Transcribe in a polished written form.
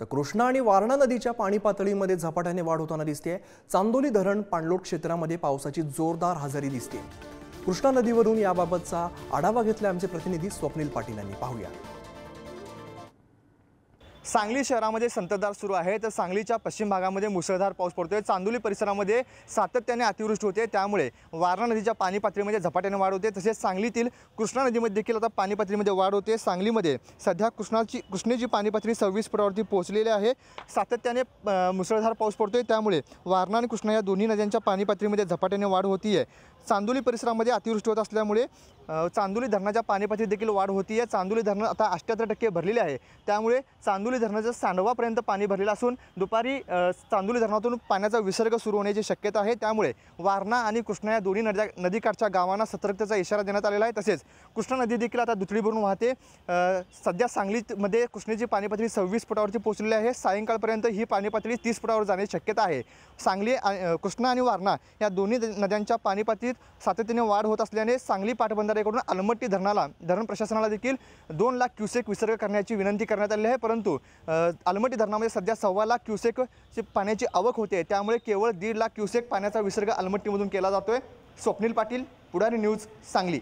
तर कृष्णा आणि वारणा नदीच्या पाणी पातळीमध्ये झपाट्याने वाढ होताना दिसते। चांदोली धरण पाणलोट क्षेत्रामध्ये पावसाची जोरदार हजेरी दिसते। कृष्णा नदीवरून याबाबतचा आढावा घेतला आमचे प्रतिनिधी स्वप्नील पाटील यांनी। पाहूया। सांगली शहरामध्ये संततधार सुरू आहे, तर सांगलीच्या पश्चिम भागामध्ये मुसळधार पाऊस पडतोय। चांदोली परिसरामध्ये सातत्याने अतिवृष्टी होते, त्यामुळे वारणा नदीच्या पाणी पातळीमध्ये झपाट्याने वाढ होते। तसेच सांगलीतील कृष्णा नदीमध्ये देखील आता पाणी पातळीमध्ये वाढ होते। सांगलीमध्ये सध्या कृष्णेची पाणी पातळी 26 फुटावरती पोहोचलेली आहे। सातत्याने मुसळधार पाऊस पडतोय, त्यामुळे वारणा आणि कृष्णा या दोन्ही नद्यांच्या पाणी पातळीमध्ये झपाट्याने वाढ होतीये। चांदोली परिसरामध्ये अतिवृष्टी होत असल्यामुळे चांदोली धरणाच्या पाणी पातळीत देखील वाढ होतीये। चांदोली धरण आता 78% भरलेले आहे, त्यामुळे चांदोली धरणाचं सांडवापर्यंत पाणी भरलेलं असून दुपारी चांदोली धरणातून पाण्याचा विसर्ग सुरू होण्याची शक्यता आहे। त्यामुळे वारणा आणि कृष्णा या दोन्ही नदीकाठच्या गावांना सतर्कतेचा इशारा देण्यात आलेला आहे। तसेच कृष्णा नदी देखील आता दुथडी भरून वाहते। सध्या सांगलीमध्ये कृष्णेची पाणी पातळी 26 फुटावरती पोहोचलेली आहे। सायंकाळपर्यंत ही पाणी पातळी 30 फुटावर जाण्याची शक्यता आहे। सांगली कृष्णा आणि वारणा या दोन्ही नद्यांच्या पाणी पातळीत सातत्याने वाढ होत असल्याने सांगली पाटबंधारेकडून अलमट्टी धरणाला धरण प्रशासनाला देखील 2 लाख क्युसेक विसर्ग करण्याची विनंती करण्यात आली आहे। परंतु अलमट्टी धरणामध्ये सध्या 1.25 लाख क्युसेक पाण्याची आवक होते, त्यामुळे केवळ 1.5 लाख क्युसेक पाण्याचा विसर्ग अलमट्टीमधून केला जातोय। स्वप्नील पाटील, पुढारी न्यूज, सांगली।